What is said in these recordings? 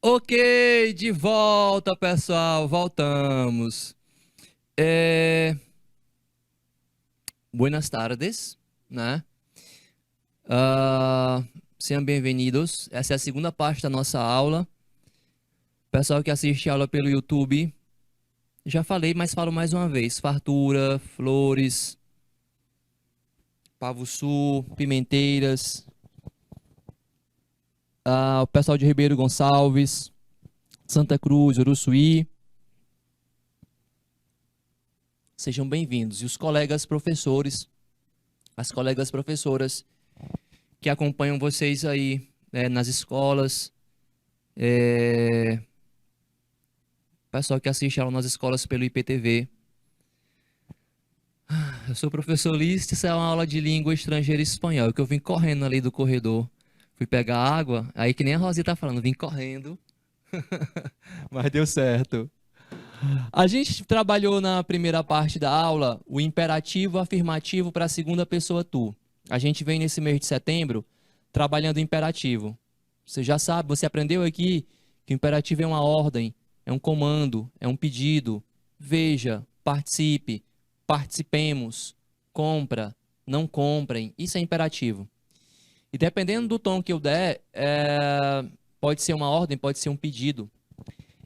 Ok, de volta, pessoal. Voltamos. É... Buenas tardes, né? Ah, Sejam bem-vindos. Essa é a segunda parte da nossa aula. Pessoal que assiste a aula pelo YouTube, já falei, mas falo mais uma vez. Fartura, flores, pavo-sul, pimenteiras. O pessoal de Ribeiro Gonçalves, Santa Cruz, Uruçuí. Sejam bem-vindos. E os colegas professores, as colegas professoras que acompanham vocês aí nas escolas, pessoal que assiste aula nas escolas pelo IPTV. Eu sou o professor Listo, isso é uma aula de língua estrangeira e espanhol, que eu vim correndo ali do corredor. Fui pegar água, aí que nem a Rosinha tá falando, vim correndo, mas deu certo. A gente trabalhou na primeira parte da aula o imperativo afirmativo para a segunda pessoa tu. A gente vem nesse mês de setembro trabalhando o imperativo. Você já sabe, você aprendeu aqui que o imperativo é uma ordem, é um comando, é um pedido. Veja, participe, participemos, compra, não comprem. Isso é imperativo. E dependendo do tom que eu der, pode ser uma ordem, pode ser um pedido.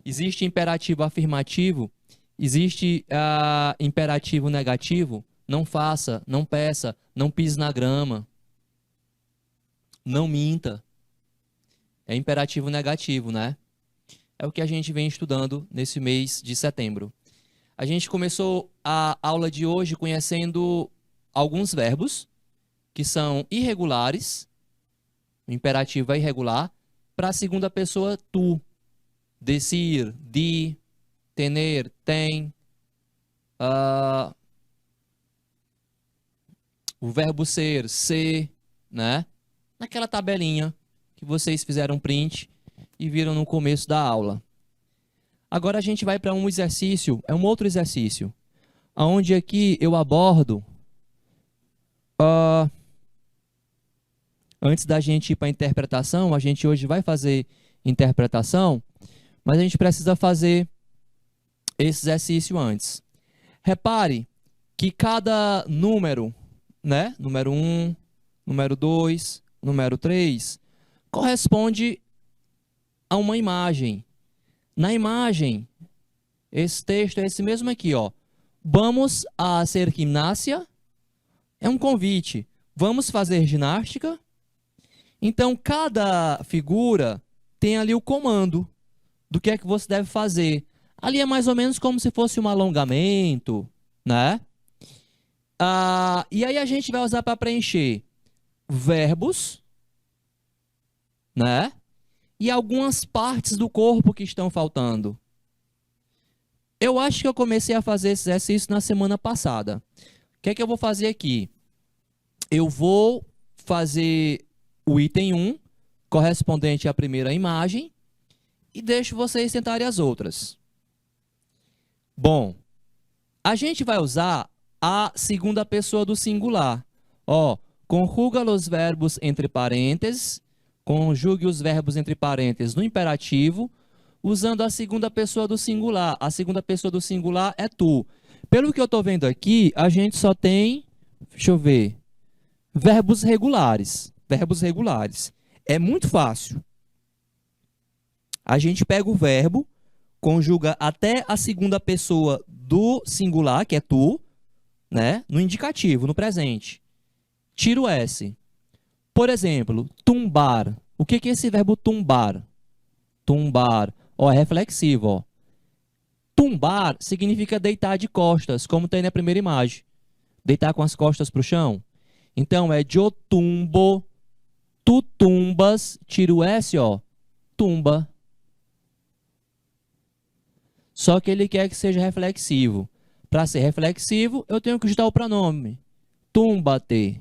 Existe imperativo afirmativo, existe imperativo negativo. Não faça, não peça, não pise na grama, não minta. É imperativo negativo, né? É o que a gente vem estudando nesse mês de setembro. A gente começou a aula de hoje conhecendo alguns verbos que são irregulares, o imperativo é irregular, para a segunda pessoa tu. Decir, di, tener, tem. O verbo ser, né? Naquela tabelinha que vocês fizeram print e viram no começo da aula. Agora a gente vai para um exercício, é um outro exercício, onde aqui eu abordo, antes da gente ir para a interpretação, a gente hoje vai fazer interpretação, mas a gente precisa fazer esse exercício antes. Repare que cada número, né? Número 1, número 2, número 3, corresponde a uma imagem. Na imagem, esse texto é esse mesmo aqui, ó. Vamos a hacer gimnasia, é um convite. Vamos fazer ginástica. Então, cada figura tem ali o comando do que é que você deve fazer. Ali é mais ou menos como se fosse um alongamento, né? E aí a gente vai usar para preencher verbos, né? E algumas partes do corpo que estão faltando. Eu acho que eu comecei a fazer esse exercício na semana passada. O que é que eu vou fazer aqui? Eu vou fazer o item 1, correspondente à primeira imagem, e deixo vocês tentarem as outras. Bom, a gente vai usar a segunda pessoa do singular. Ó, conjuga os verbos entre parênteses, conjugue os verbos entre parênteses no imperativo, usando a segunda pessoa do singular. A segunda pessoa do singular é tu. Pelo que eu estou vendo aqui, a gente só tem, deixa eu ver, verbos regulares. Verbos regulares. É muito fácil. A gente pega o verbo, conjuga até a segunda pessoa do singular, que é tu, né? No indicativo, no presente. Tira o S. Por exemplo, tumbar. O que é esse verbo tumbar? Tumbar. Ó, é reflexivo, ó. Tumbar significa deitar de costas, como tem na primeira imagem. Deitar com as costas para o chão. Então, é yo tumbo, tu tumbas, tira o S, ó, tumba. Só que ele quer que seja reflexivo. Para ser reflexivo, eu tenho que usar o pronome. Tumbate.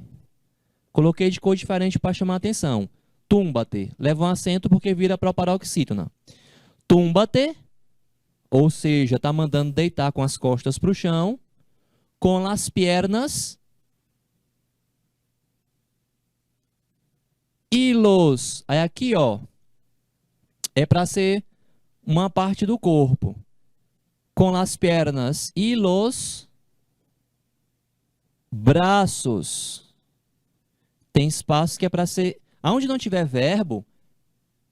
Coloquei de cor diferente para chamar a atenção. Tumbate. Leva um acento porque vira proparoxítona. Tumbate, ou seja, está mandando deitar com as costas para o chão, com as pernas e los. Aí aqui, ó, é para ser uma parte do corpo. Com as pernas e los braços. Tem espaço que é para ser... Aonde não tiver verbo,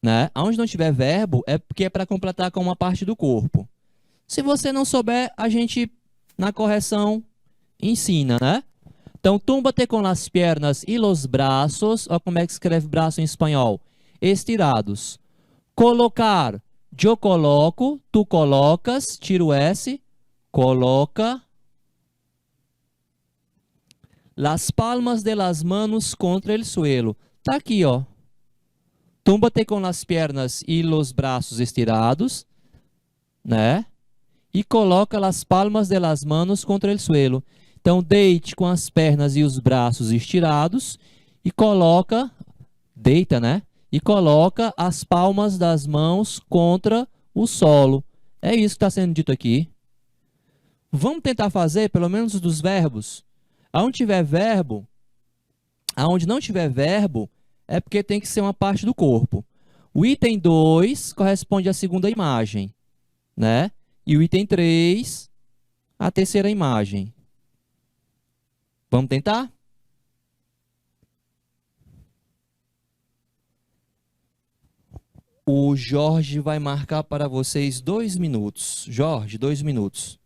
né? Aonde não tiver verbo é porque é para completar com uma parte do corpo. Se você não souber, a gente, na correção, ensina, né? Então, túmbate com as pernas e los braços. Olha como é que escreve braço em espanhol. Estirados. Colocar. Eu coloco, tu colocas, tira o S, coloca. Las palmas de las manos contra el suelo. Tá aqui, ó. Túmbate com as pernas e los braços estirados, né? E coloca as palmas de las manos contra el suelo. Então, deite com as pernas e os braços estirados e coloca, deita, né? E coloca as palmas das mãos contra o solo. É isso que está sendo dito aqui. Vamos tentar fazer, pelo menos, dos verbos. Aonde não tiver verbo, é porque tem que ser uma parte do corpo. O item 2 corresponde à segunda imagem, né? E o item 3, à terceira imagem. Vamos tentar? O Jorge vai marcar para vocês 2 minutos. Jorge, 2 minutos.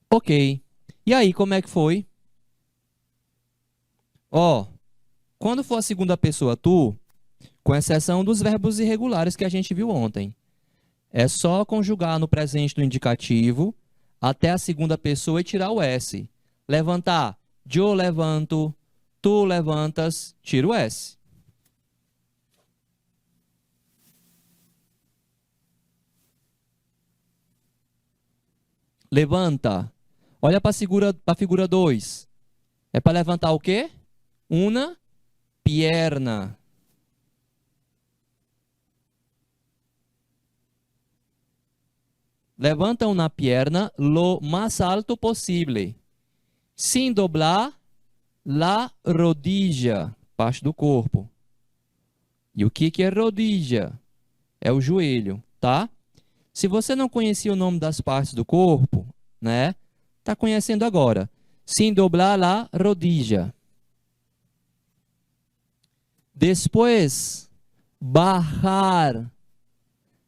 Ok. E aí, como é que foi? Ó, quando for a segunda pessoa tu, com exceção dos verbos irregulares que a gente viu ontem, é só conjugar no presente do indicativo até a segunda pessoa e tirar o S. Levantar, eu levanto, tu levantas, tira o S. Levanta. Olha para a figura 2. É para levantar o quê? Una pierna. Levanta una pierna lo más alto posible, sin doblar la rodilla, parte do corpo. E o que é rodilha? É o joelho, tá? Se você não conhecia o nome das partes do corpo, né? Tá conhecendo agora. Sin doblar la rodilla. Depois, bajar.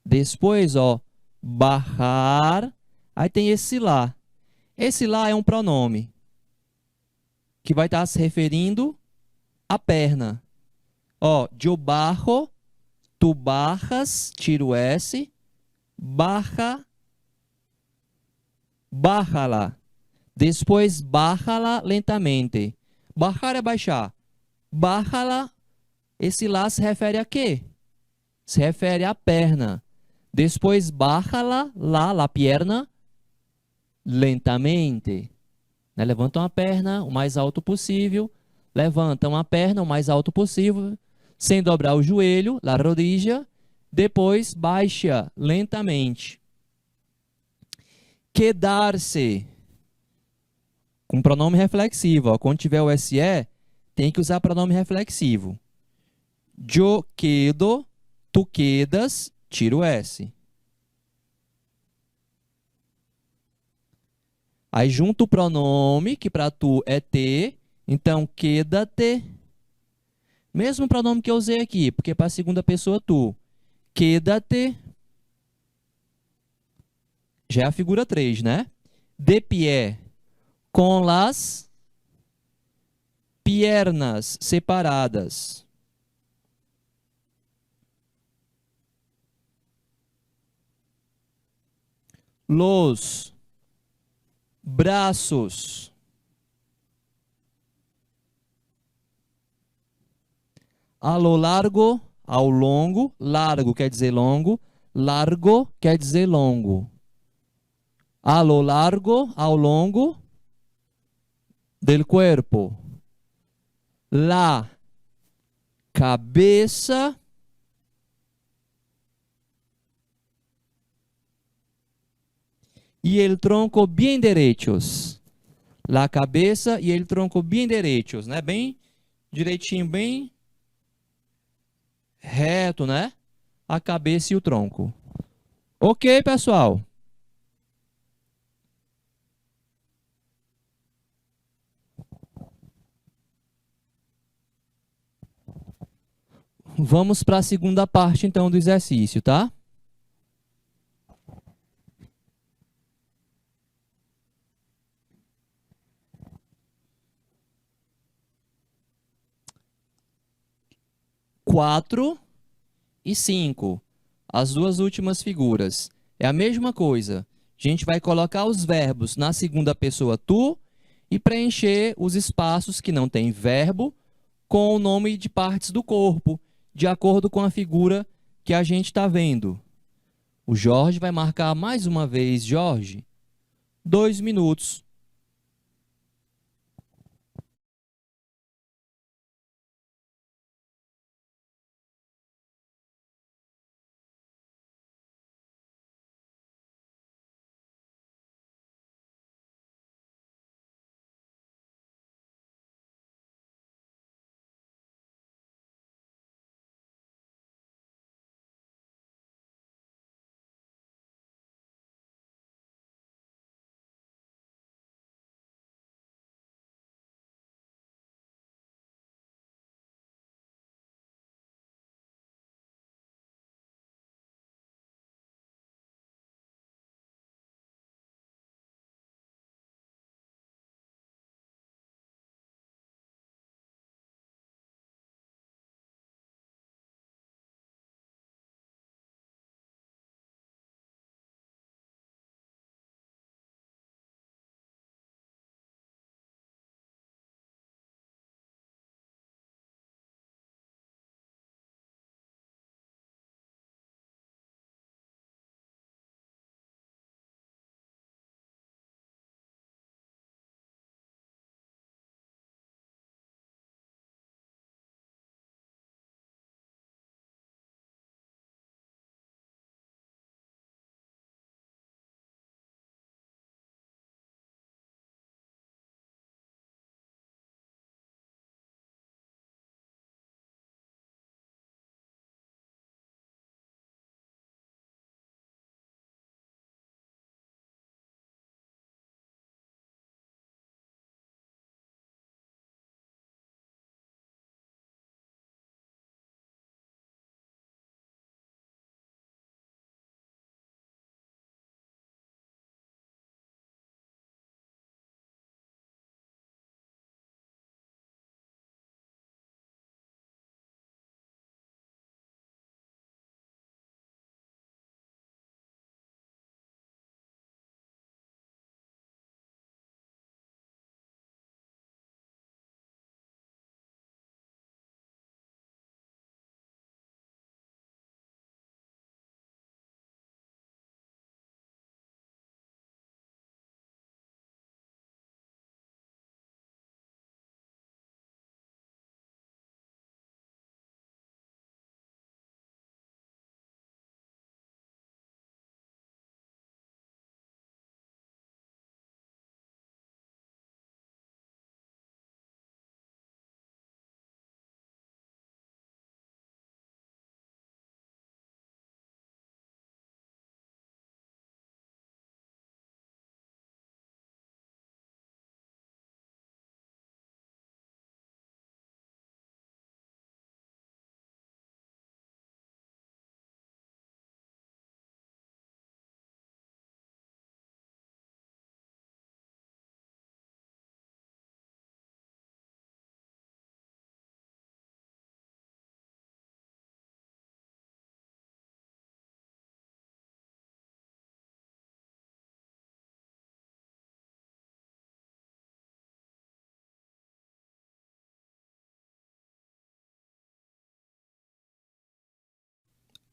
Depois, ó, bajar. Aí tem esse lá. Esse lá é um pronome que vai estar se referindo à perna. Ó, yo bajo, tu bajas, tira o S, baja, bájala. Depois, bájala lentamente. Bajar é baixar. Bájala, esse lá se refere a quê? Se refere à perna. Depois, bájala, lá, la pierna, lentamente. Né? Levantam a perna o mais alto possível. Levantam a perna o mais alto possível, sem dobrar o joelho, la rodilla. Depois, baixa lentamente. Quedar-se. Com pronome reflexivo. Ó. Quando tiver o SE, tem que usar pronome reflexivo. Yo quedo, tu quedas, tira o S. Aí junto o pronome, que para tu é te, então queda-te. Mesmo pronome que eu usei aqui, porque para a segunda pessoa tu. Queda-te. Já é a figura 3, né? De pie, com las piernas separadas. Los braços. A lo largo, ao longo. Largo quer dizer longo. Largo quer dizer longo. A lo largo, ao longo del cuerpo. La cabeça. E el tronco bien derechos. La cabeça e el tronco bien derechos, né? Bem direitinho, bem reto, né? A cabeça e o tronco. Ok, pessoal? Vamos para a segunda parte, então, do exercício, tá? Quatro e 5. As duas últimas figuras. É a mesma coisa. A gente vai colocar os verbos na segunda pessoa tu e preencher os espaços que não tem verbo com o nome de partes do corpo, de acordo com a figura que a gente está vendo. O Jorge vai marcar mais uma vez, Jorge, 2 minutos.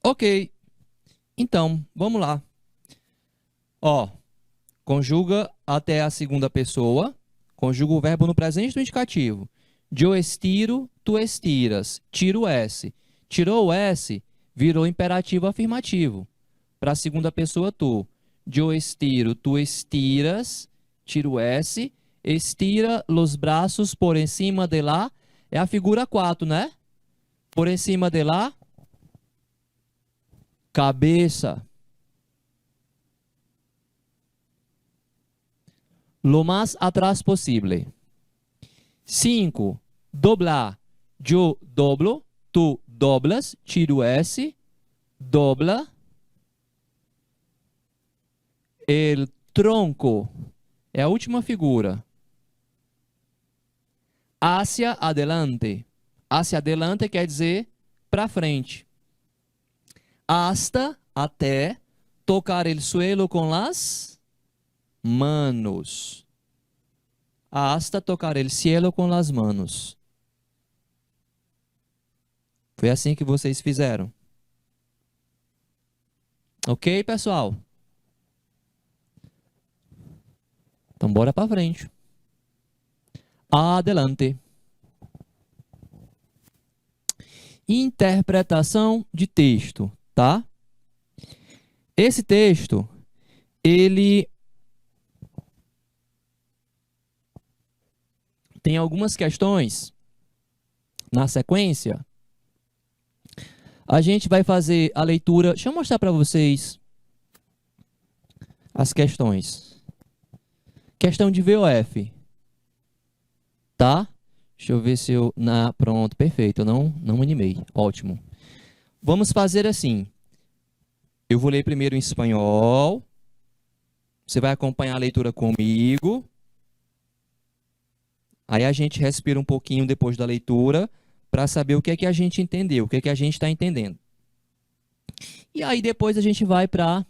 Ok, então, vamos lá. Ó, conjuga até a segunda pessoa, conjuga o verbo no presente do indicativo. Eu estiro, tu estiras, tiro o S. Tirou o S, virou imperativo afirmativo. Para a segunda pessoa, tu. Eu estiro, tu estiras, tiro o S, estira os braços por encima de lá. É a figura 4, né? Por encima de lá, cabeça. Lo más atrás posible. 5. Doblar. Eu doblo, tu doblas, tiro S, dobla. El tronco. É a última figura. Hacia adelante. Hacia adelante quer dizer para frente. Hasta, até, tocar el suelo con las manos. Hasta tocar el cielo con las manos. Foi assim que vocês fizeram. Ok, pessoal? Então, bora para frente. Adelante. Interpretação de texto, tá? Esse texto, ele tem algumas questões na sequência. A gente vai fazer a leitura. Deixa eu mostrar para vocês as questões. Questão de VOF. Tá? Deixa eu ver se eu... pronto, perfeito. Eu não animei. Ótimo. Vamos fazer assim. Eu vou ler primeiro em espanhol. Você vai acompanhar a leitura comigo. Aí a gente respira um pouquinho depois da leitura para saber o que é que a gente entendeu, o que é que a gente está entendendo. E aí depois a gente vai para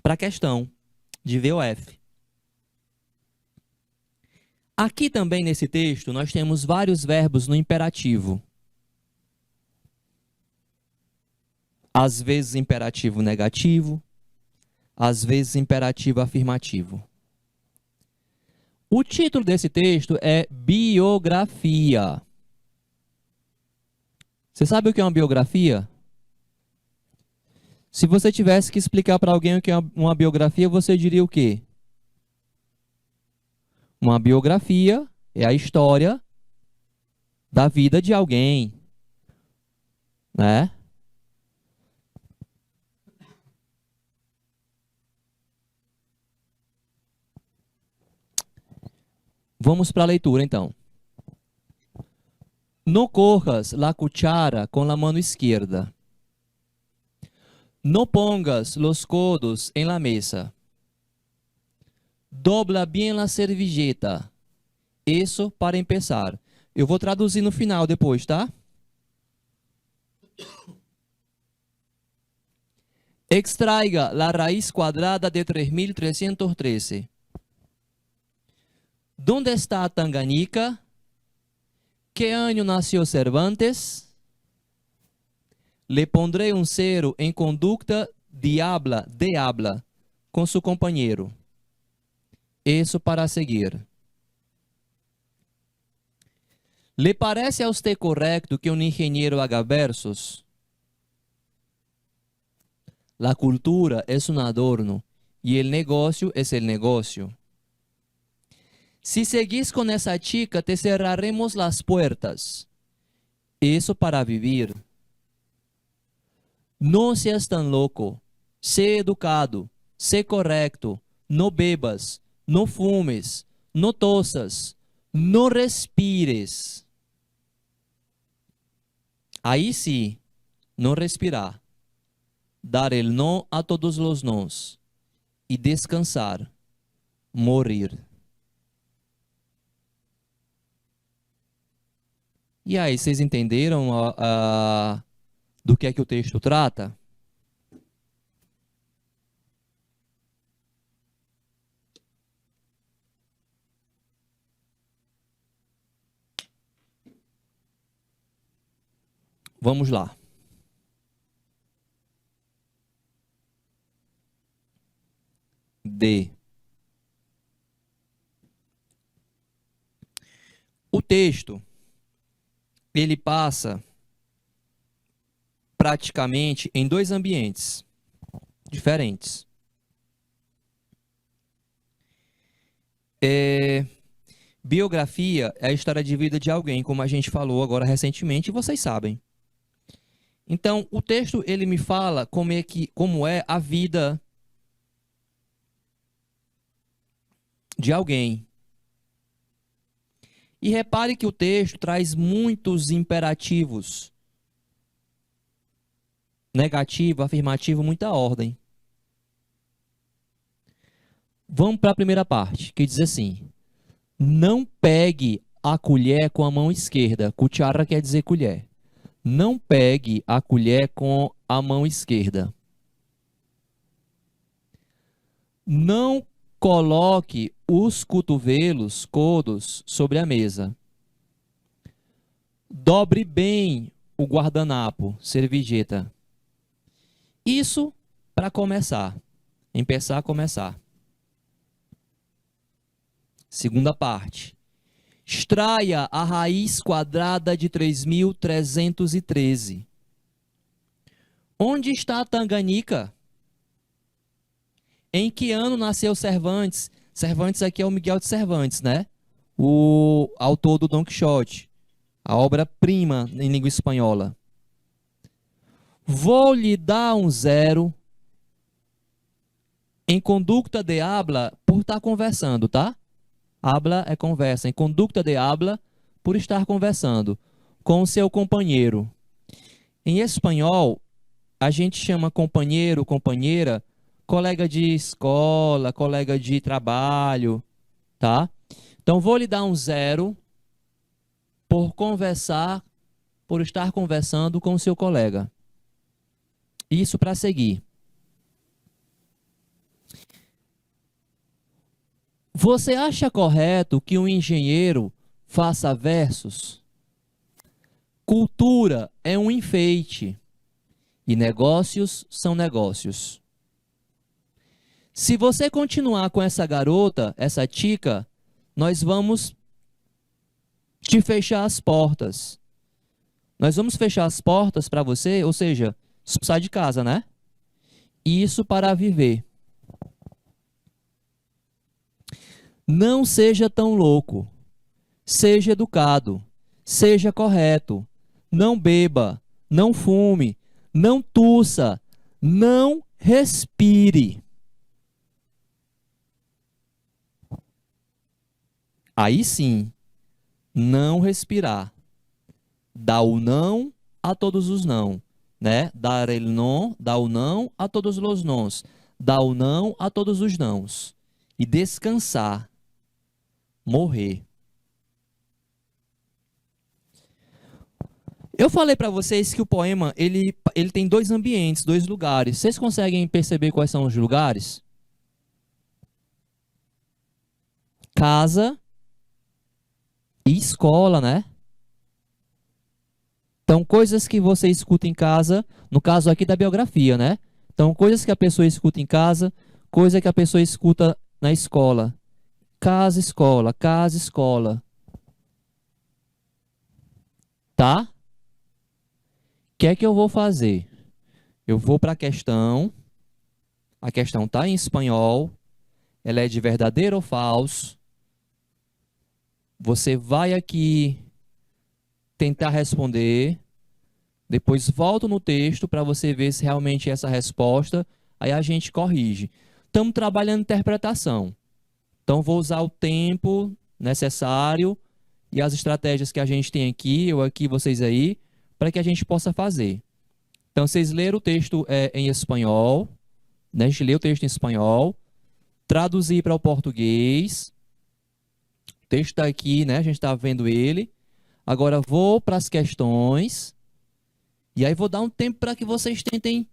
a questão de VOF. Aqui também nesse texto nós temos vários verbos no imperativo. Às vezes imperativo negativo, às vezes imperativo afirmativo. O título desse texto é biografia. Você sabe o que é uma biografia? Se você tivesse que explicar para alguém o que é uma biografia, você diria o quê? Uma biografia é a história da vida de alguém, né? Vamos para a leitura, então. No cojas la cuchara con la mano izquierda. No pongas los codos en la mesa. Dobla bien la servilleta. Isso para empezar. Eu vou traduzir no final depois, tá? Extraiga la raíz cuadrada de 3313. ¿Dónde está Tanganica? ¿Qué año nació Cervantes? Le pondré un cero en conducta de habla con su compañero. Isso para seguir. ¿Le parece a usted correcto que un ingeniero haga versos? La cultura es un adorno y el negocio es el negocio. Si seguís con esa chica, te cerraremos las puertas. Eso para vivir. No seas tan loco. Sé educado. Sé correcto. No bebas. No fumes. No tosas. No respires. Aí sí, no respirar. Dar el no a todos los nos. Y descansar. Morir. E aí, vocês entenderam do que é que o texto trata? Vamos lá. D. O texto, ele passa praticamente em dois ambientes diferentes. Biografia é a história de vida de alguém, como a gente falou agora recentemente, e vocês sabem. Então, o texto, ele me fala como é a vida de alguém. E repare que o texto traz muitos imperativos. Negativo, afirmativo, muita ordem. Vamos para a primeira parte, que diz assim: não pegue a colher com a mão esquerda. Cuchara quer dizer colher. Não pegue a colher com a mão esquerda. Não coloque os cotovelos, codos, sobre a mesa. Dobre bem o guardanapo, servilleta. Isso para começar. Empezar a começar. Segunda parte. Extraia a raiz quadrada de 3.313. Onde está a Tanganica? Em que ano nasceu Cervantes? Cervantes aqui é o Miguel de Cervantes, né? O autor do Dom Quixote. A obra-prima em língua espanhola. Vou lhe dar um 0 em conducta de habla por estar conversando, tá? Habla é conversa. Em conducta de habla, por estar conversando com o seu companheiro. Em espanhol, a gente chama companheiro, companheira, colega de escola, colega de trabalho, tá? Então, vou lhe dar um 0 por conversar, por estar conversando com o seu colega. Isso para seguir. Você acha correto que um engenheiro faça versos? Cultura é um enfeite e negócios são negócios. Se você continuar com essa garota, essa tica, nós vamos te fechar as portas. Nós vamos fechar as portas para você, ou seja, expulsar de casa, né? Isso para viver. Não seja tão louco. Seja educado. Seja correto. Não beba. Não fume. Não tussa. Não respire. Aí sim, não respirar. Dá o não a todos os não, né? Dar el no, dá o não a todos os nãos. Dá o não a todos os nãos. E descansar. Morrer. Eu falei para vocês que o poema ele tem dois ambientes, dois lugares. Vocês conseguem perceber quais são os lugares? Casa e escola, né? Então, coisas que você escuta em casa, no caso aqui da biografia, né? Então, coisas que a pessoa escuta em casa, coisa que a pessoa escuta na escola. Casa, escola, casa, escola. Tá? O que é que eu vou fazer? Eu vou para a questão está em espanhol, ela é de verdadeiro ou falso. Você vai aqui tentar responder, depois volta no texto para você ver se realmente é essa resposta, aí a gente corrige. Estamos trabalhando interpretação, então vou usar o tempo necessário e as estratégias que a gente tem aqui, eu aqui, vocês aí, para que a gente possa fazer. Então, vocês leram o texto em espanhol, né? A gente lê o texto em espanhol, traduzir para o português, o texto está aqui, né? A gente está vendo ele. Agora, vou para as questões, e aí vou dar um tempo para que vocês tentem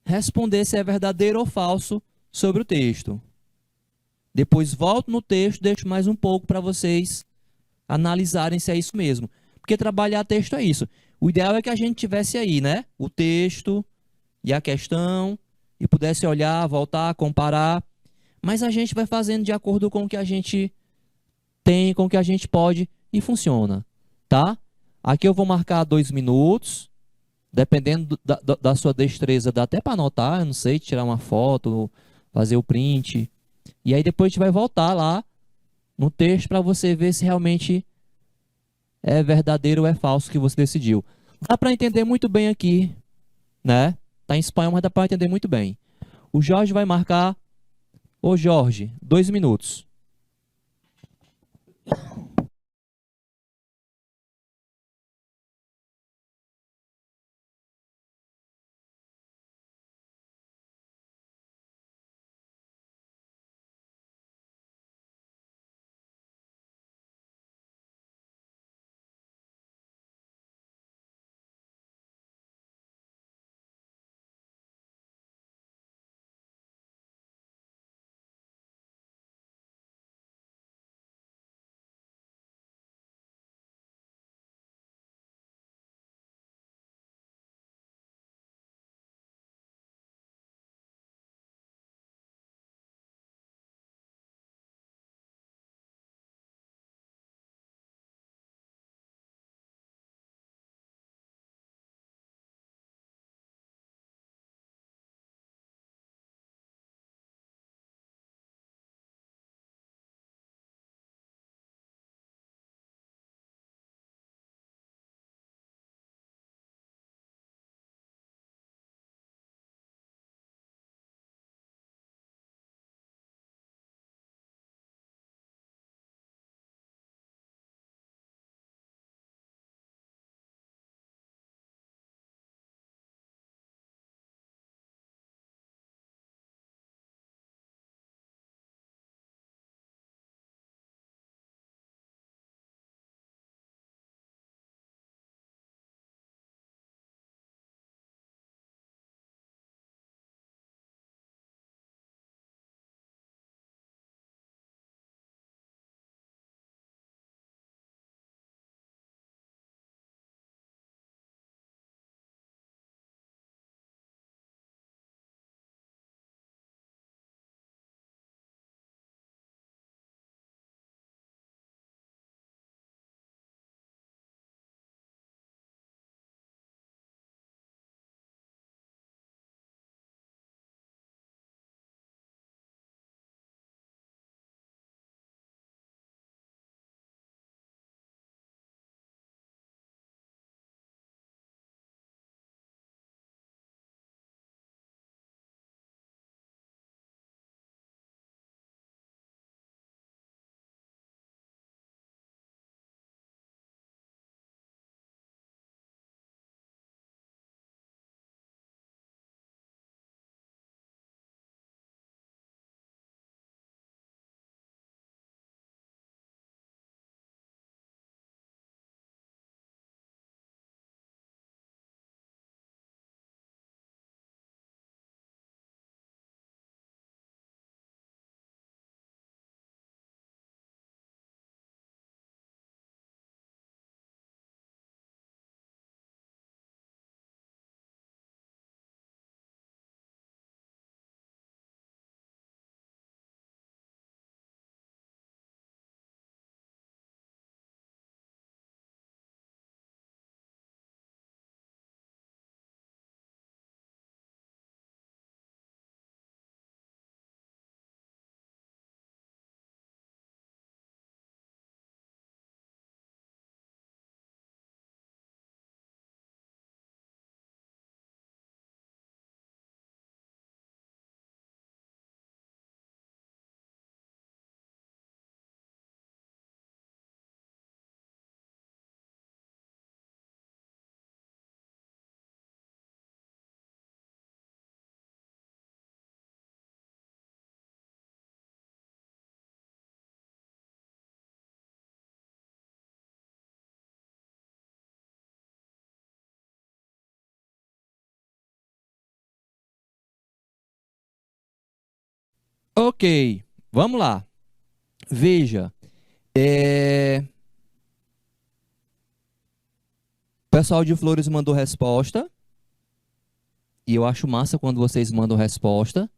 responder se é verdadeiro ou falso sobre o texto. Depois volto no texto, deixo mais um pouco para vocês analisarem se é isso mesmo. Porque trabalhar texto é isso. O ideal é que a gente tivesse aí, né? O texto e a questão, e pudesse olhar, voltar, comparar. Mas a gente vai fazendo de acordo com o que a gente tem, com o que a gente pode, e funciona, tá? Aqui eu vou marcar 2 minutos. Dependendo da sua destreza, dá até para anotar, eu não sei, tirar uma foto, fazer o print. E aí depois a gente vai voltar lá no texto para você ver se realmente é verdadeiro ou é falso que você decidiu. Dá para entender muito bem aqui, né? Tá em espanhol, mas dá para entender muito bem. O Jorge vai marcar. Ô Jorge, 2 minutos. Ok, vamos lá. Veja, é, pessoal de Flores mandou resposta. E eu acho massa quando vocês mandam resposta,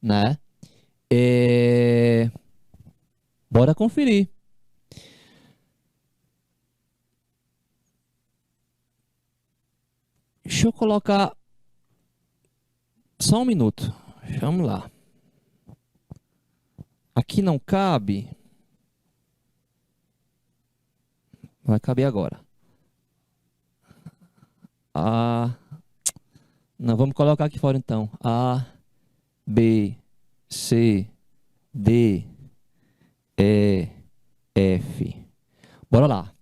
né? Bora conferir. Deixa eu colocar só um minuto. Vamos lá. Aqui não cabe. Vai caber agora. Não, vamos colocar aqui fora então. A, B, C, D, E, F. Bora lá.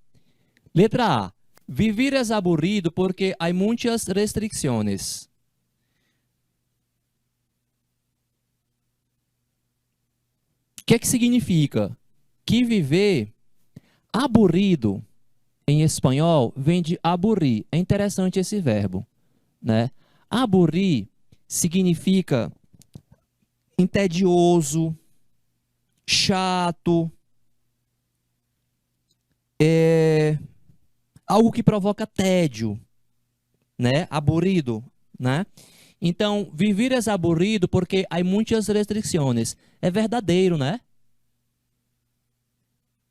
Letra A. Vivir es aburrido porque hay muchas restricciones. O que é que significa? Que viver aburrido em espanhol vem de aburrir. É interessante esse verbo, né? Aburrir significa entedioso, chato, algo que provoca tédio, né? Aburrido, né? Então, vivir é aburrido porque há muitas restrições. É verdadeiro, né?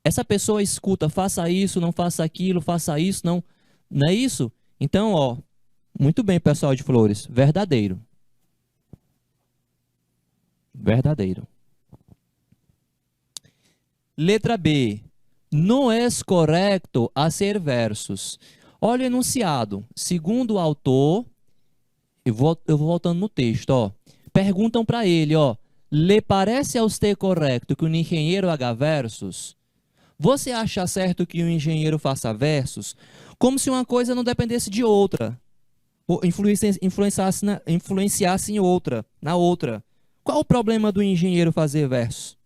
Essa pessoa escuta, faça isso, não faça aquilo, faça isso, não. Não é isso? Então, ó, muito bem, pessoal de Flores, verdadeiro. Verdadeiro. Letra B. Não é correto hacer versos. Olha o enunciado. Segundo o autor, eu vou voltando no texto, ó. Perguntam para ele, ó. Le parece a você correto que um engenheiro haga versos? Você acha certo que um engenheiro faça versos? Como se uma coisa não dependesse de outra. Ou influenciasse em outra, na outra. Qual o problema do engenheiro fazer versos?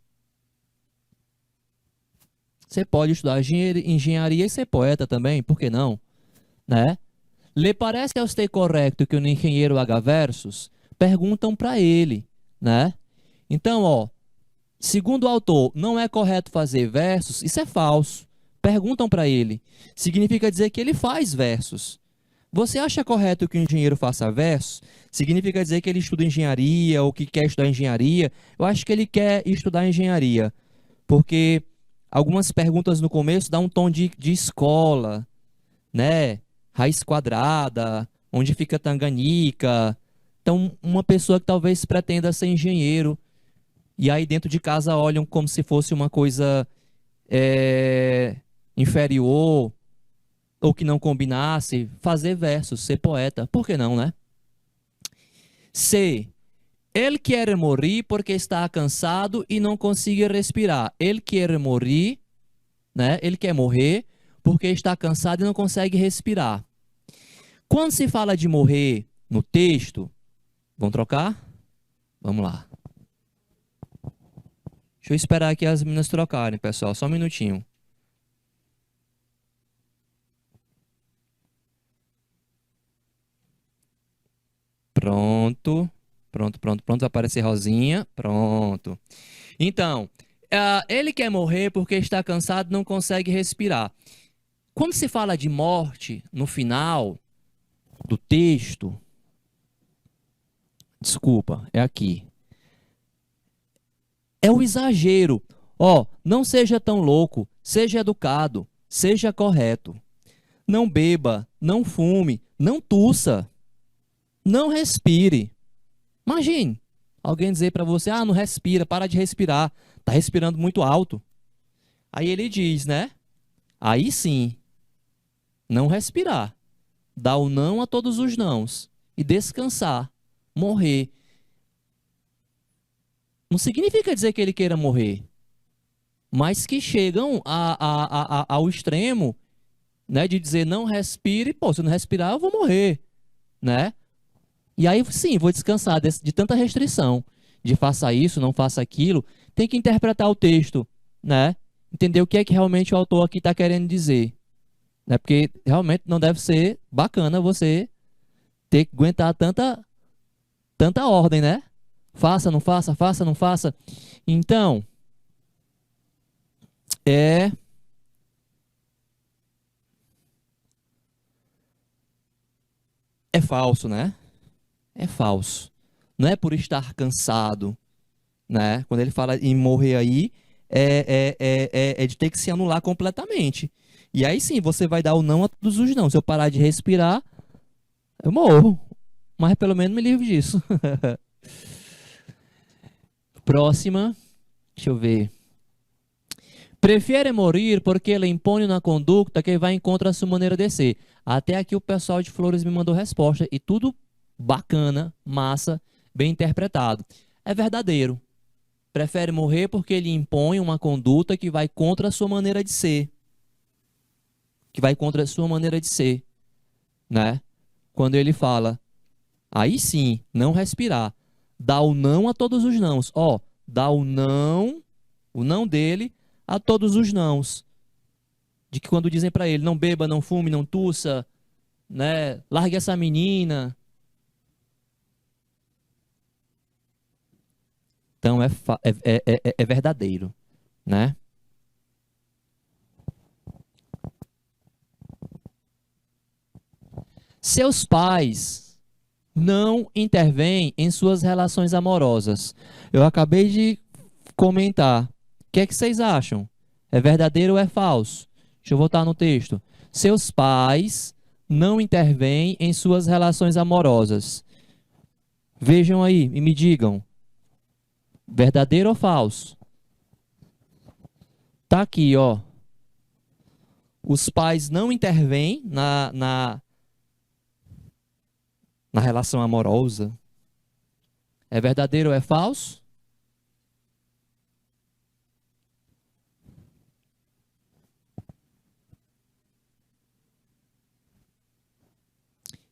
Você pode estudar engenharia e ser poeta também, por que não? Né? Le parece a você correto que um engenheiro haga versos? Perguntam para ele, né? Então, ó, segundo o autor, não é correto fazer versos, isso é falso. Perguntam para ele. Significa dizer que ele faz versos. Você acha correto que o engenheiro faça versos? Significa dizer que ele estuda engenharia ou que quer estudar engenharia? Eu acho que ele quer estudar engenharia, porque algumas perguntas no começo dão um tom de escola, né? Raiz quadrada, onde fica Tanganica. Então, uma pessoa que talvez pretenda ser engenheiro, e aí dentro de casa olham como se fosse uma coisa inferior, ou que não combinasse, fazer versos, ser poeta. Por que não, né? C. Ele quer morrer porque está cansado e não consegue respirar. Ele quer morrer, né? Ele quer morrer porque está cansado e não consegue respirar. Quando se fala de morrer no texto, vamos trocar? Vamos lá. Deixa eu esperar aqui as meninas trocarem, pessoal. Só um minutinho. Pronto. Pronto. Vai aparecer rosinha. Pronto. Então, ele quer morrer porque está cansado e não consegue respirar. Quando se fala de morte, no final do texto, desculpa, é aqui. É o exagero. Ó, não seja tão louco, seja educado, seja correto. Não beba, não fume, não tussa, não respire. Imagine alguém dizer para você, não respira, para de respirar, tá respirando muito alto. Aí ele diz, né? Aí sim, não respirar, dar o não a todos os nãos e descansar, morrer. Não significa dizer que ele queira morrer, mas que chegam ao extremo, né, de dizer não respire, pô, se eu não respirar eu vou morrer, né? E aí sim, vou descansar de tanta restrição, de faça isso, não faça aquilo. Tem que interpretar o texto, né? Entender o que é que realmente o autor aqui está querendo dizer, né? Porque realmente não deve ser bacana você ter que aguentar tanta ordem, né? Faça, não faça, faça, não faça. Então, É falso, né? É falso. Não é por estar cansado, né? Quando ele fala em morrer aí, é de ter que se anular completamente. E aí sim, você vai dar o não a todos os não. Se eu parar de respirar, eu morro. Mas pelo menos me livro disso. Próxima, deixa eu ver. Prefere morrer porque ele impõe uma conduta que vai em contra a sua maneira de ser. Até aqui o pessoal de Flores me mandou resposta e tudo bacana, massa, bem interpretado. É verdadeiro. Prefere morrer porque ele impõe uma conduta que vai contra a sua maneira de ser, que vai contra a sua maneira de ser, né? Quando ele fala, aí sim, não respirar, dá o não a todos os nãos. Ó, dá o não dele a todos os nãos. De que quando dizem para ele, não beba, não fume, não tussa, né? Largue essa menina. Então é verdadeiro, né? Seus pais não intervêm em suas relações amorosas. Eu acabei de comentar. O que é que vocês acham? É verdadeiro ou é falso? Deixa eu voltar no texto. Seus pais não intervêm em suas relações amorosas. Vejam aí e me digam, verdadeiro ou falso? Tá aqui, ó. Os pais não intervêm na relação amorosa. É verdadeiro ou é falso?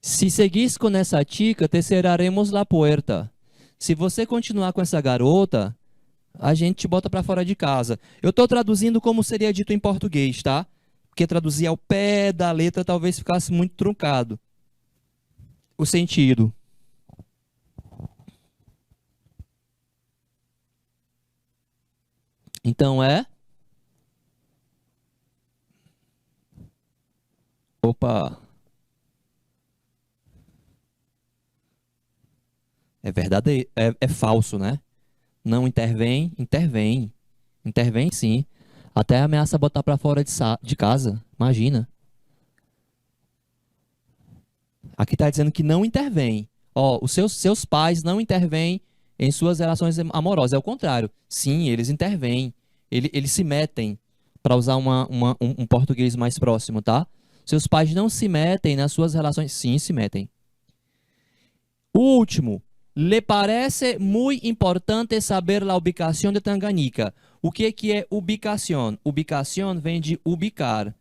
Se seguis com essa tica, te cerraremos la puerta. Se você continuar com essa garota, a gente te bota para fora de casa. Eu estou traduzindo como seria dito em português, tá? Porque traduzir ao pé da letra talvez ficasse muito truncado o sentido. Então é. Opa, é verdadeiro, é falso, né? Não intervém, intervém. Intervém sim. Até ameaça botar para fora de casa. Imagina. Aqui está dizendo que não intervém. Ó, os seus pais não intervêm em suas relações amorosas. É o contrário. Sim, eles intervêm. Eles se metem, para usar um português mais próximo, tá? Seus pais não se metem nas suas relações. Sim, se metem. O último. Le parece muy importante saber la ubicación de Tanganica. O que é ubicación? Ubicación vem de ubicar.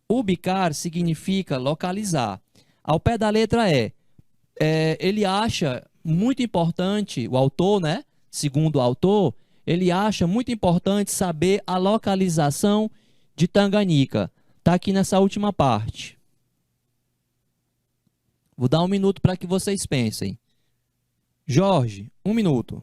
Ubicar significa localizar. Ao pé da letra ele acha muito importante, o autor, né? Segundo o autor, ele acha muito importante saber a localização de Tanganica. Está aqui nessa última parte. Vou dar um minuto para que vocês pensem. Jorge, um minuto.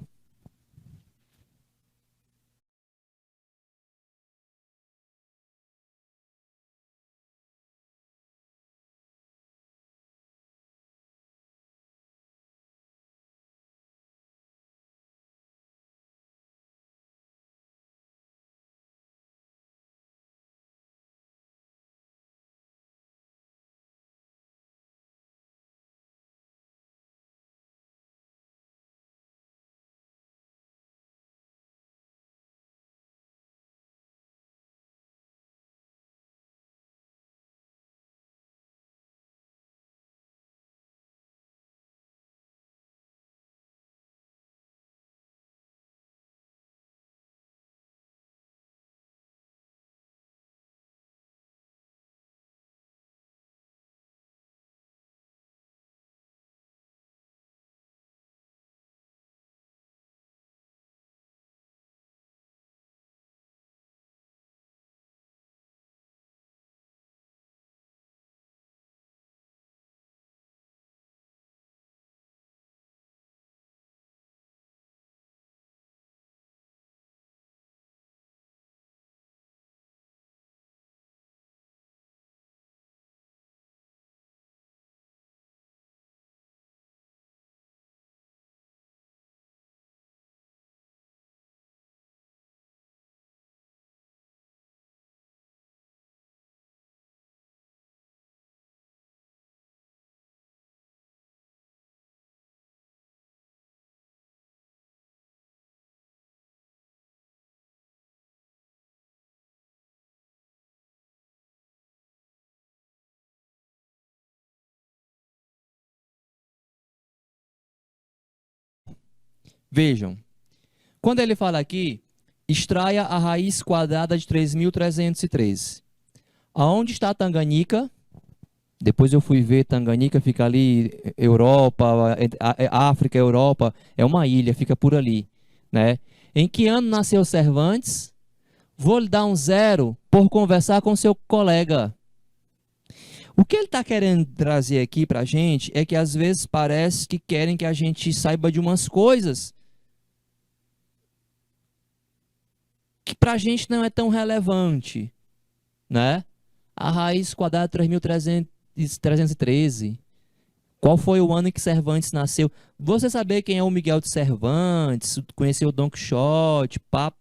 Vejam, quando ele fala aqui, extraia a raiz quadrada de 3.313. Aonde está Tanganica? Depois eu fui ver, Tanganica fica ali, Europa, África, Europa, é uma ilha, fica por ali, né? Em que ano nasceu Cervantes? Vou lhe dar um 0 por conversar com seu colega. O que ele está querendo trazer aqui para a gente é que às vezes parece que querem que a gente saiba de umas coisas que para a gente não é tão relevante, né? A raiz quadrada de 3.313. Qual foi o ano em que Cervantes nasceu? Você saber quem é o Miguel de Cervantes, conhecer o Dom Quixote, pá,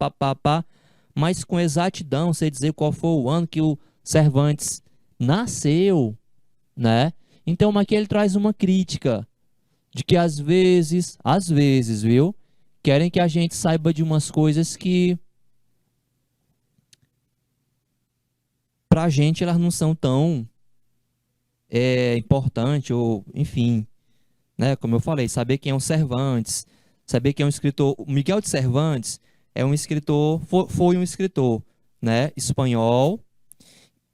mas com exatidão, você dizer qual foi o ano que o Cervantes nasceu, né? Então aqui ele traz uma crítica de que às vezes, viu? Querem que a gente saiba de umas coisas que pra gente elas não são tão importantes, ou enfim, né? Como eu falei, saber quem é o Cervantes, saber quem é um escritor. O Miguel de Cervantes é um escritor, foi um escritor, né? Espanhol,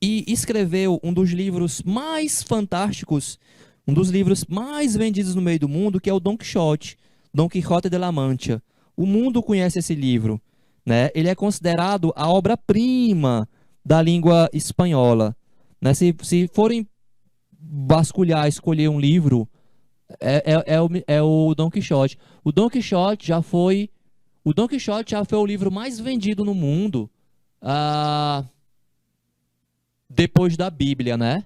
e escreveu um dos livros mais fantásticos, um dos livros mais vendidos no meio do mundo, que é o Dom Quixote, Dom Quixote de la Mancha. O mundo conhece esse livro, né? Ele é considerado a obra-prima da língua espanhola, né? Se forem vasculhar, escolher um livro, é o Dom Quixote. O Dom Quixote já foi o livro mais vendido no mundo, depois da Bíblia, né?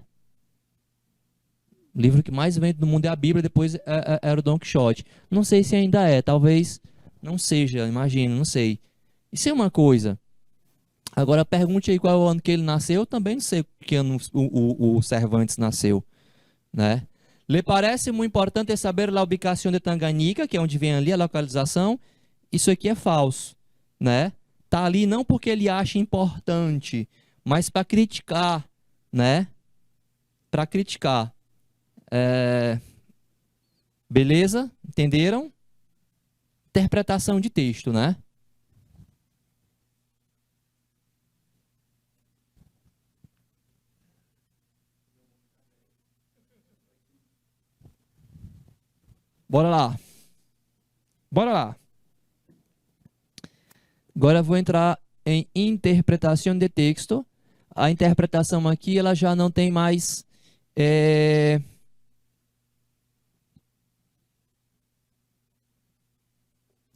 O livro que mais vende no mundo é a Bíblia, depois era o Dom Quixote. Não sei se ainda é, talvez não seja, imagino, não sei. Isso é uma coisa. Agora pergunte aí qual é o ano que ele nasceu, eu também não sei que ano o Cervantes nasceu, né? Lhe parece muito importante saber a ubicação de Tanganica, que é onde vem ali a localização. Isso aqui é falso, né? Tá ali não porque ele acha importante, mas para criticar, né? Para criticar. Beleza? Entenderam? Interpretação de texto, né? Bora lá. Bora lá. Agora eu vou entrar em interpretação de texto. A interpretação aqui ela já não tem mais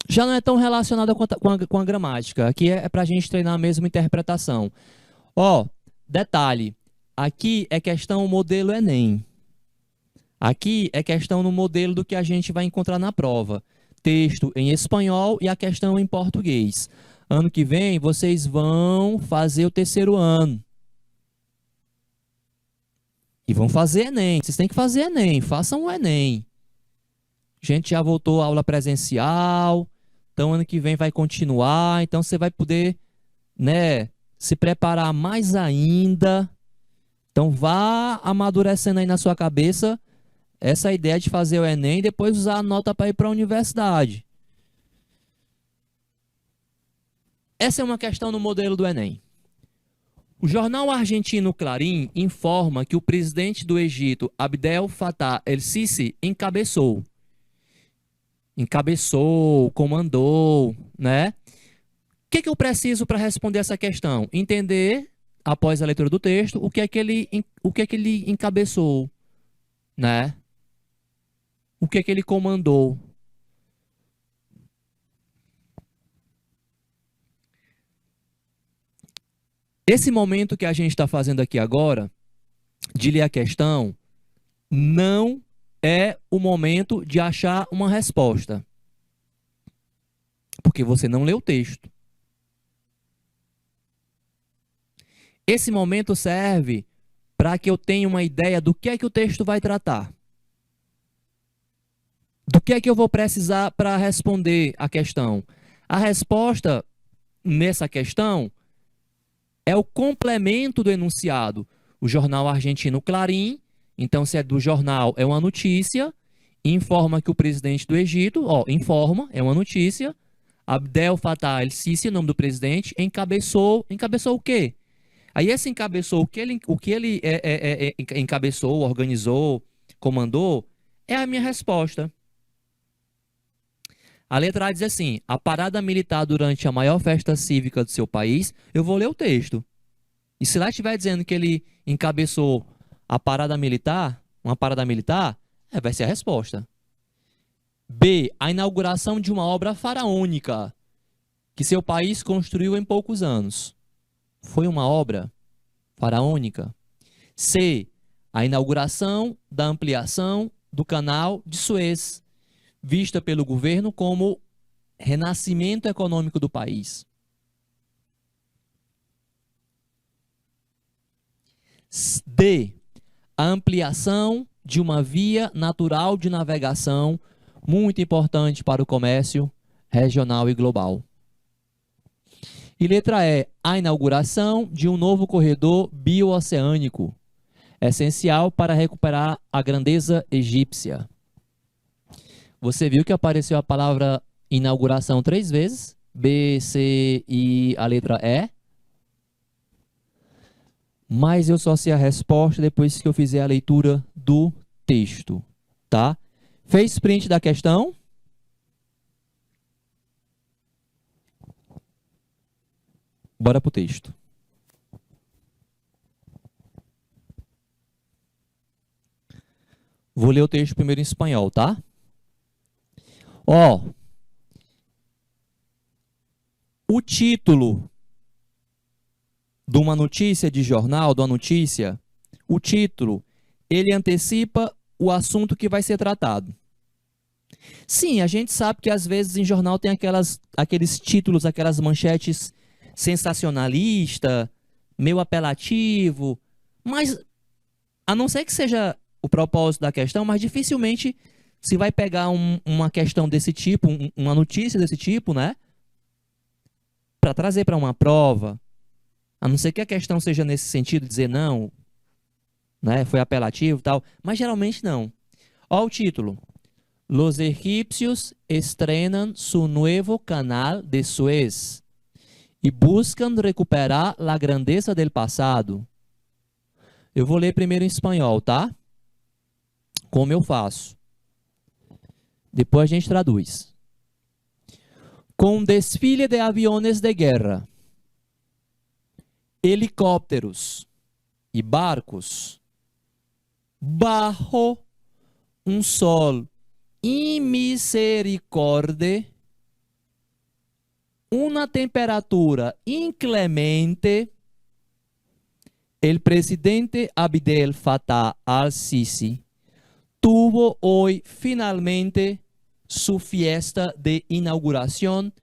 já não é tão relacionada com a gramática. Aqui é para a gente treinar a mesma interpretação. Ó, detalhe. Aqui é questão modelo Enem. Aqui é questão no modelo do que a gente vai encontrar na prova. Texto em espanhol e a questão em português. Ano que vem, vocês vão fazer o terceiro ano. E vão fazer Enem. Vocês têm que fazer Enem. Façam o Enem. A gente já voltou à aula presencial. Então, ano que vem vai continuar. Então, você vai poder, né, se preparar mais ainda. Então, vá amadurecendo aí na sua cabeça essa ideia de fazer o Enem e depois usar a nota para ir para a universidade. Essa é uma questão no modelo do Enem. O jornal argentino Clarín informa que o presidente do Egito, Abdel Fattah el-Sisi, comandou, né? O que eu preciso para responder essa questão? Entender, após a leitura do texto, o que é que ele encabeçou, né? O que é que ele comandou? Esse momento que a gente está fazendo aqui agora, de ler a questão, não é o momento de achar uma resposta. Porque você não leu o texto. Esse momento serve para que eu tenha uma ideia do que é que o texto vai tratar. Do que é que eu vou precisar para responder a questão. A resposta nessa questão é o complemento do enunciado. O jornal argentino Clarín, então se é do jornal, é uma notícia, informa que o presidente do Egito, informa, é uma notícia, Abdel Fattah el-Sisi, nome do presidente, encabeçou o quê? Aí esse encabeçou, o que ele encabeçou, organizou, comandou, é a minha resposta. A letra A diz assim: a parada militar durante a maior festa cívica do seu país. Eu vou ler o texto. E se lá estiver dizendo que ele encabeçou a parada militar, uma parada militar, vai ser a resposta. B, a inauguração de uma obra faraônica que seu país construiu em poucos anos. Foi uma obra faraônica. C, a inauguração da ampliação do canal de Suez, vista pelo governo como renascimento econômico do país. D, a ampliação de uma via natural de navegação muito importante para o comércio regional e global. E letra E, a inauguração de um novo corredor bioceânico, essencial para recuperar a grandeza egípcia. Você viu que apareceu a palavra inauguração 3 vezes? B, C e a letra E. Mas eu só sei a resposta depois que eu fizer a leitura do texto, tá? Fez print da questão? Bora pro texto. Vou ler o texto primeiro em espanhol, tá? O título de uma notícia de jornal, de uma notícia, o título, ele antecipa o assunto que vai ser tratado. Sim, a gente sabe que às vezes em jornal tem aqueles títulos, aquelas manchetes sensacionalista, meio apelativo, mas a não ser que seja o propósito da questão, mas dificilmente se vai pegar uma questão desse tipo, uma notícia desse tipo, né, para trazer para uma prova, a não ser que a questão seja nesse sentido, dizer não, né, foi apelativo e tal, mas geralmente não. Olha o título. Los egipcios estrenan su nuevo canal de Suez e buscam recuperar la grandeza del passado. Eu vou ler primeiro em espanhol, tá? Como eu faço. Depois a gente traduz. Com desfile de aviones de guerra, helicópteros e barcos, bajo um sol inmisericorde, uma temperatura inclemente, el presidente Abdel Fattah al-Sisi tuvo hoy finalmente su fiesta de inauguración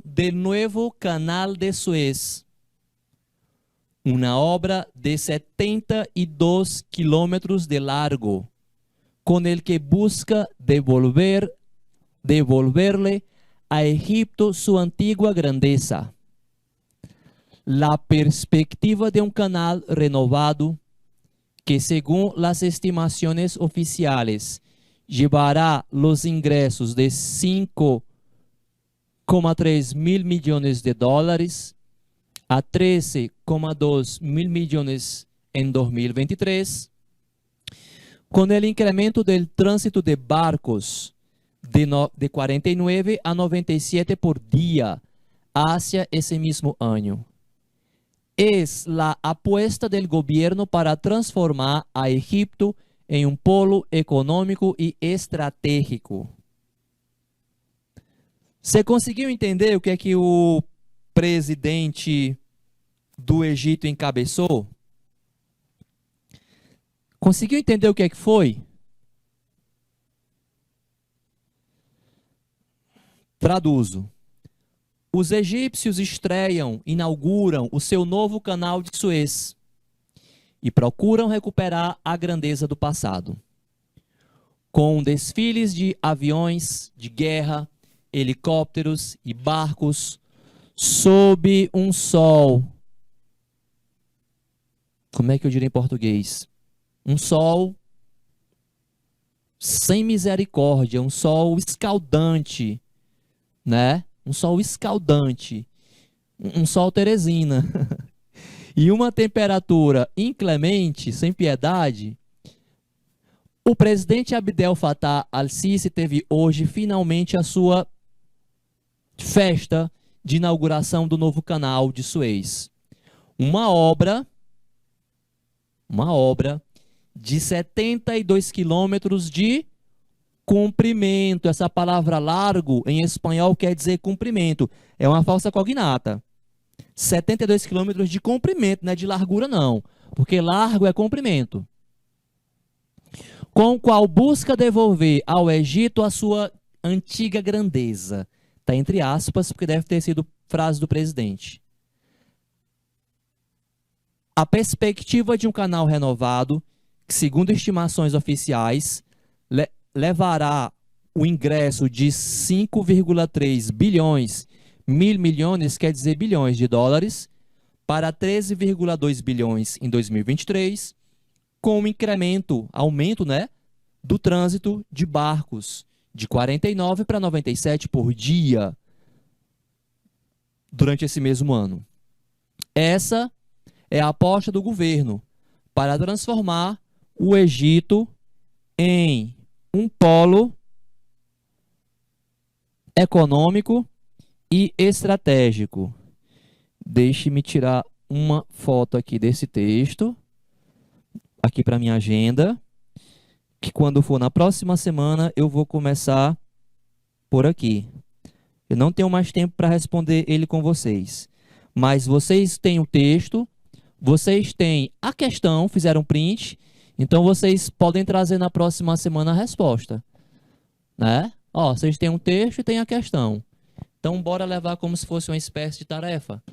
del nuevo canal de Suez, una obra de 72 kilómetros de largo, con el que busca devolverle a Egipto su antigua grandeza. La perspectiva de un canal renovado que, según las estimaciones oficiales, llevará los ingresos de 5,3 mil millones de dólares a 13,2 mil millones en 2023, con el incremento del tránsito de barcos de 49 a 97 por día hacia ese mismo año. Es la apuesta del gobierno para transformar a Egipto em um polo econômico e estratégico. Você conseguiu entender o que é que o presidente do Egito encabeçou? Conseguiu entender o que é que foi? Traduzo. Os egípcios inauguram o seu novo canal de Suez e procuram recuperar a grandeza do passado. com desfiles de aviões de guerra, helicópteros e barcos sob um sol. Como é que eu diria em português? Um sol sem misericórdia, um sol escaldante, né? Um sol escaldante, um sol Teresina. E uma temperatura inclemente, sem piedade. O presidente Abdel Fattah al-Sisi teve hoje finalmente a sua festa de inauguração do novo canal de Suez. Uma obra de 72 quilômetros de comprimento. Essa palavra largo em espanhol quer dizer comprimento. É uma falsa cognata. 72 quilômetros de comprimento, não é de largura não, porque largo é comprimento. Com o qual busca devolver ao Egito a sua antiga grandeza. Está entre aspas, porque deve ter sido frase do presidente. A perspectiva de um canal renovado, que segundo estimações oficiais, levará o ingresso de 5,3 bilhões, mil milhões quer dizer bilhões de dólares, para 13,2 bilhões em 2023, com um aumento, né, do trânsito de barcos, de 49 para 97 por dia, durante esse mesmo ano. Essa é a aposta do governo para transformar o Egito em um polo econômico e estratégico. Deixe-me tirar uma foto aqui desse texto, aqui para minha agenda, que quando for na próxima semana eu vou começar por aqui. Eu não tenho mais tempo para responder ele com vocês, mas vocês têm o texto, vocês têm a questão, fizeram print, então vocês podem trazer na próxima semana a resposta, né? Ó, vocês têm um texto e têm a questão. Então, bora levar como se fosse uma espécie de tarefa.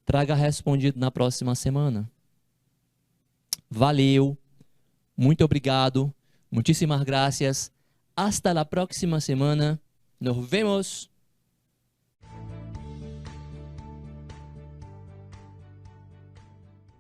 Traga respondido na próxima semana. Valeu. Muito obrigado. Muchísimas gracias. Hasta la próxima semana. Nos vemos.